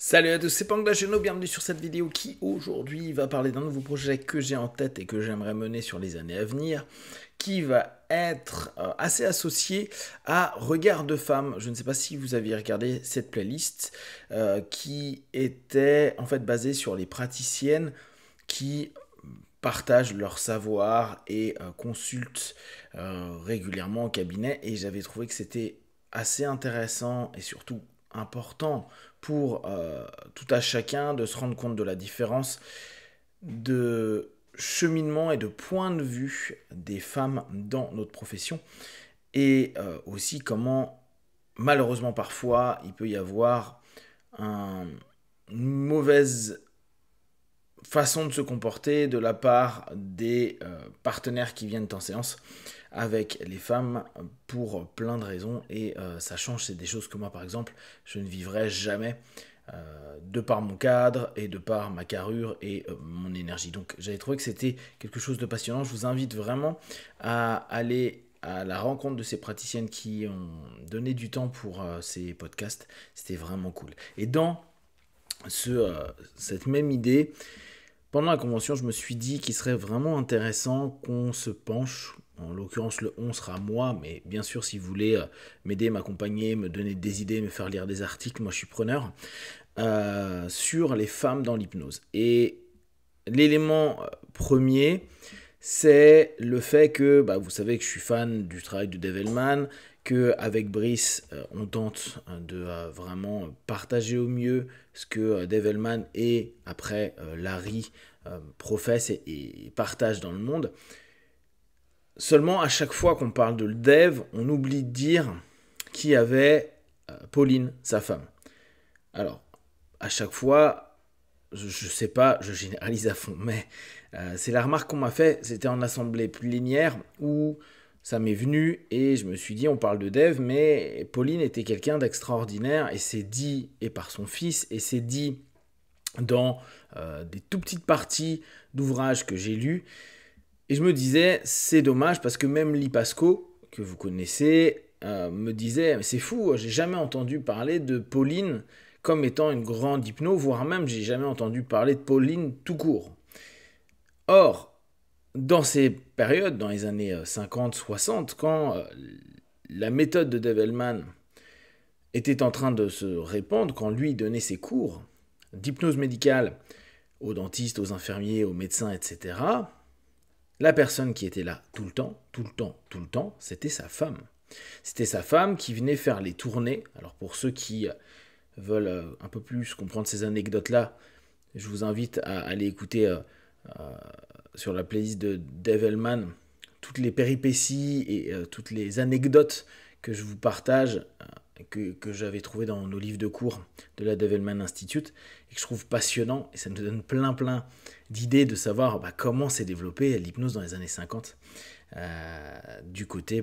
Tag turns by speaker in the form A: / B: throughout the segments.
A: Salut à tous, c'est Pang de la chaîne, bienvenue sur cette vidéo qui aujourd'hui va parler d'un nouveau projet que j'ai en tête et que j'aimerais mener sur les années à venir, qui va être assez associé à Regard de femme. Je ne sais pas si vous aviez regardé cette playlist qui était en fait basée sur les praticiennes qui partagent leur savoir et consultent régulièrement au cabinet, et j'avais trouvé que c'était assez intéressant et surtout important pour tout à chacun de se rendre compte de la différence de cheminement et de point de vue des femmes dans notre profession, et aussi comment malheureusement parfois il peut y avoir une mauvaise façon de se comporter de la part des partenaires qui viennent en séance avec les femmes pour plein de raisons, et ça change, c'est des choses que moi par exemple je ne vivrais jamais de par mon cadre et de par ma carrure et mon énergie. Donc j'avais trouvé que c'était quelque chose de passionnant. Je vous invite vraiment à aller à la rencontre de ces praticiennes qui ont donné du temps pour ces podcasts. C'était vraiment cool. Et dans cette même idée, pendant la convention, je me suis dit qu'il serait vraiment intéressant qu'on se penche. En l'occurrence, le on sera moi, mais bien sûr, si vous voulez m'aider, m'accompagner, me donner des idées, me faire lire des articles, moi je suis preneur, sur les femmes dans l'hypnose. Et l'élément premier, c'est le fait que, vous savez que je suis fan du travail de Dave Hellman, qu'avec Brice, on tente de vraiment partager au mieux ce que Dave Hellman et après Larry professe et partage dans le monde. Seulement, à chaque fois qu'on parle de Dave, on oublie de dire qu'il y avait Pauline, sa femme. Alors, à chaque fois, je sais pas, je généralise à fond, mais c'est la remarque qu'on m'a fait. C'était en assemblée plénière où ça m'est venu et je me suis dit, on parle de Dave, mais Pauline était quelqu'un d'extraordinaire, et c'est dit et par son fils, et c'est dit dans des tout petites parties d'ouvrages que j'ai lus. Et je me disais, c'est dommage parce que même Lee Pasco, que vous connaissez, me disait, mais c'est fou, j'ai jamais entendu parler de Pauline comme étant une grande hypno, voire même j'ai jamais entendu parler de Pauline tout court. Or, dans ces périodes, dans les années 50-60, quand la méthode de Dave Hellman était en train de se répandre, quand lui donnait ses cours d'hypnose médicale aux dentistes, aux infirmiers, aux médecins, etc., la personne qui était là tout le temps, c'était sa femme. C'était sa femme qui venait faire les tournées. Alors pour ceux qui veulent un peu plus comprendre ces anecdotes-là, je vous invite à aller écouter sur la playlist de Dave Hellman toutes les péripéties et toutes les anecdotes que je vous partage, que j'avais trouvé dans nos livres de cours de la Dave Hellman Institute, et que je trouve passionnant, et ça nous donne plein d'idées de savoir comment s'est développée l'hypnose dans les années 50 du côté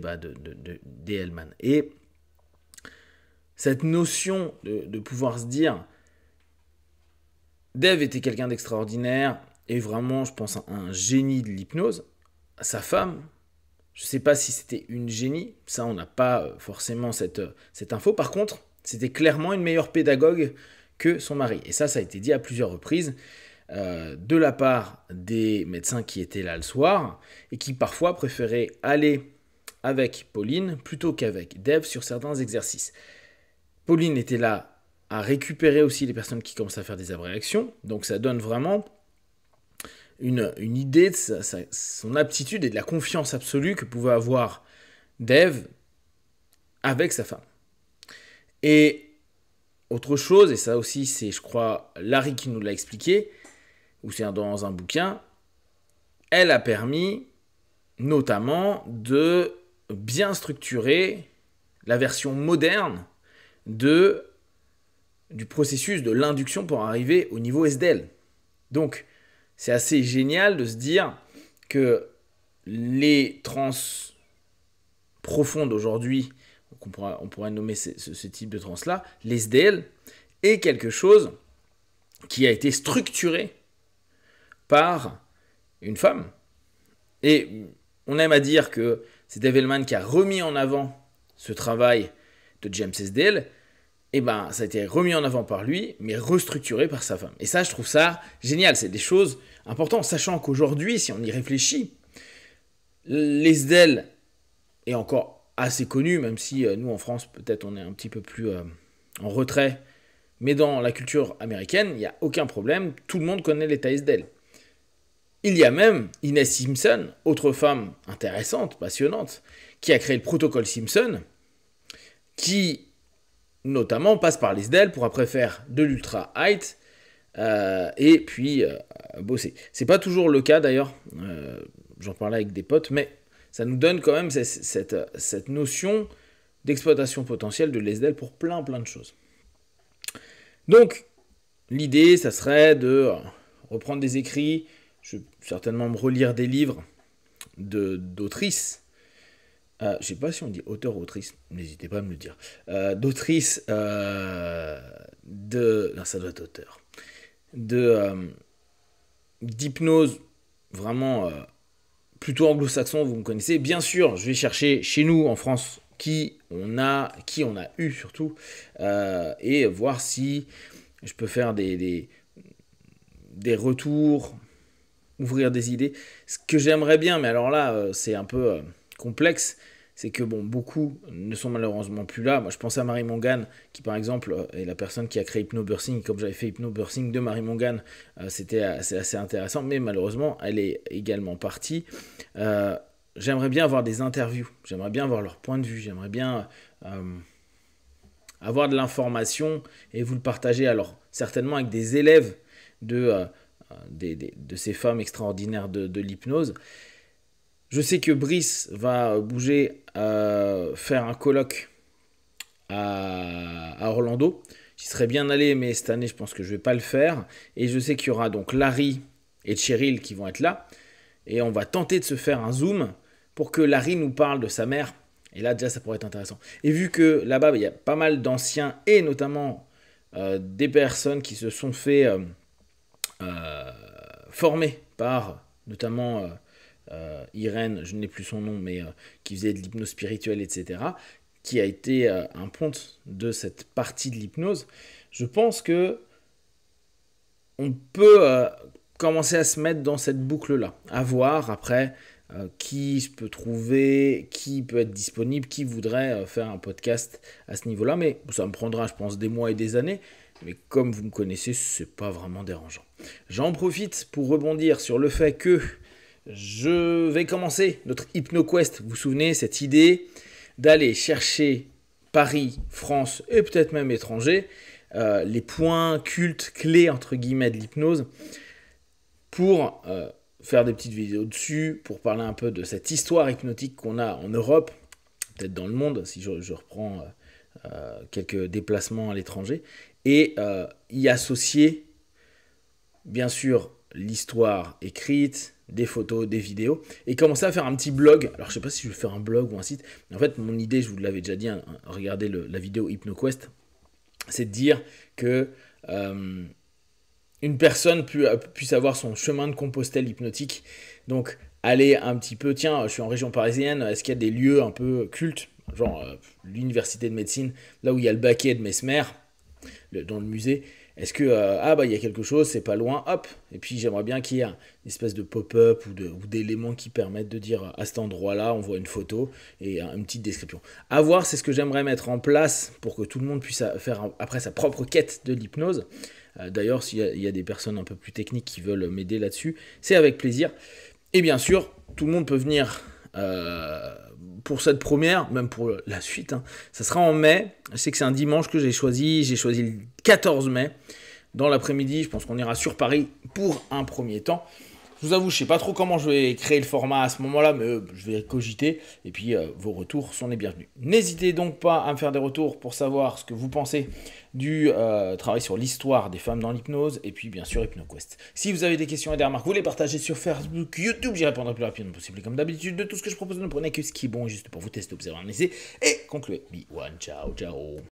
A: des Hellman. Et cette notion de pouvoir se dire, Dave était quelqu'un d'extraordinaire, et vraiment, je pense, un génie de l'hypnose. Sa femme, je ne sais pas si c'était une génie, ça on n'a pas forcément cette info. Par contre, c'était clairement une meilleure pédagogue que son mari. Et ça a été dit à plusieurs reprises de la part des médecins qui étaient là le soir et qui parfois préféraient aller avec Pauline plutôt qu'avec Dave sur certains exercices. Pauline était là à récupérer aussi les personnes qui commencent à faire des abréactions, donc ça donne vraiment une idée de son aptitude et de la confiance absolue que pouvait avoir Dave avec sa femme. Et autre chose, et ça aussi c'est, je crois, Larry qui nous l'a expliqué, ou c'est dans un bouquin, elle a permis notamment de bien structurer la version moderne du processus de l'induction pour arriver au niveau SDL. Donc, c'est assez génial de se dire que les trans profondes aujourd'hui, on pourrait nommer ce type de trans-là, les SDL, est quelque chose qui a été structuré par une femme. Et on aime à dire que c'est Dave Hellman qui a remis en avant ce travail de James SDL. et ben ça a été remis en avant par lui, mais restructuré par sa femme. Et ça, je trouve ça génial. C'est des choses importantes, sachant qu'aujourd'hui, si on y réfléchit, l'ESDEL est encore assez connu, même si nous en France, peut-être on est un petit peu plus en retrait. Mais dans la culture américaine, il n'y a aucun problème. Tout le monde connaît l'État ESDEL. Il y a même Inès Simpson, autre femme intéressante, passionnante, qui a créé le protocole Simpson, qui notamment passe par l'ESDEL pour après faire de l'ultra height et puis bosser. C'est pas toujours le cas d'ailleurs, j'en parlais avec des potes, mais ça nous donne quand même cette notion d'exploitation potentielle de l'ESDEL pour plein de choses. Donc, l'idée, ça serait de reprendre des écrits, je vais certainement me relire des livres d'autrices. Je ne sais pas si on dit auteur ou autrice, n'hésitez pas à me le dire. D'autrices non, ça doit être auteur. D'hypnose vraiment plutôt anglo-saxon, vous me connaissez. Bien sûr, je vais chercher chez nous en France qui on a eu surtout, et voir si je peux faire des retours, ouvrir des idées. Ce que j'aimerais bien, mais alors là, c'est un peu complexe, c'est que bon, beaucoup ne sont malheureusement plus là. Moi, je pense à Marie Mongan, qui par exemple est la personne qui a créé Hypnobirthing. Comme j'avais fait Hypnobirthing de Marie Mongan, c'était assez intéressant, mais malheureusement, elle est également partie. J'aimerais bien avoir des interviews, j'aimerais bien avoir leur point de vue, j'aimerais bien avoir de l'information et vous le partager, alors certainement avec des élèves de ces femmes extraordinaires de l'hypnose. Je sais que Brice va bouger, faire un colloque à Orlando. J'y serais bien allé, mais cette année, je pense que je ne vais pas le faire. Et je sais qu'il y aura donc Larry et Cheryl qui vont être là. Et on va tenter de se faire un Zoom pour que Larry nous parle de sa mère. Et là, déjà, ça pourrait être intéressant. Et vu que là-bas, il y a pas mal d'anciens et notamment des personnes qui se sont fait former par notamment Irène, je n'ai plus son nom, mais qui faisait de l'hypnose spirituelle, etc., qui a été un ponte de cette partie de l'hypnose, je pense que on peut commencer à se mettre dans cette boucle-là, à voir après qui je peux trouver, qui peut être disponible, qui voudrait faire un podcast à ce niveau-là, mais ça me prendra, je pense, des mois et des années, mais comme vous me connaissez, c'est pas vraiment dérangeant. J'en profite pour rebondir sur le fait que je vais commencer notre HypnoQuest. Vous vous souvenez, cette idée d'aller chercher Paris, France et peut-être même étranger, les points cultes, clés entre guillemets de l'hypnose, pour faire des petites vidéos dessus, pour parler un peu de cette histoire hypnotique qu'on a en Europe, peut-être dans le monde, si je reprends quelques déplacements à l'étranger, et y associer, bien sûr, l'histoire écrite, des photos, des vidéos, et commencer à faire un petit blog. Alors je sais pas si je vais faire un blog ou un site, mais en fait mon idée, je vous l'avais déjà dit, regardez la vidéo HypnoQuest, c'est de dire que une personne puisse avoir son chemin de Compostelle hypnotique, donc aller un petit peu, tiens, je suis en région parisienne, est-ce qu'il y a des lieux un peu cultes, genre l'université de médecine, là où il y a le baquet de Mesmer, dans le musée, est-ce que, il y a quelque chose, c'est pas loin, hop, et puis j'aimerais bien qu'il y ait une espèce de pop-up ou d'éléments qui permettent de dire, à cet endroit-là, on voit une photo et une petite description. À voir, c'est ce que j'aimerais mettre en place pour que tout le monde puisse faire après sa propre quête de l'hypnose. D'ailleurs, s'il y a des personnes un peu plus techniques qui veulent m'aider là-dessus, c'est avec plaisir. Et bien sûr, tout le monde peut venir pour cette première, même pour la suite. Ça sera en mai. Je sais que c'est un dimanche que j'ai choisi. J'ai choisi le 14 mai. Dans l'après-midi, je pense qu'on ira sur Paris pour un premier temps. Je vous avoue, je ne sais pas trop comment je vais créer le format à ce moment-là, mais je vais cogiter. Et puis, vos retours sont les bienvenus. N'hésitez donc pas à me faire des retours pour savoir ce que vous pensez du travail sur l'histoire des femmes dans l'hypnose. Et puis, bien sûr, HypnoQuest. Si vous avez des questions et des remarques, vous les partagez sur Facebook, YouTube. J'y répondrai le plus rapidement possible. Et comme d'habitude, de tout ce que je propose, ne prenez que ce qui est bon, juste pour vous tester, observer, analyser et conclure. Be one, ciao, ciao.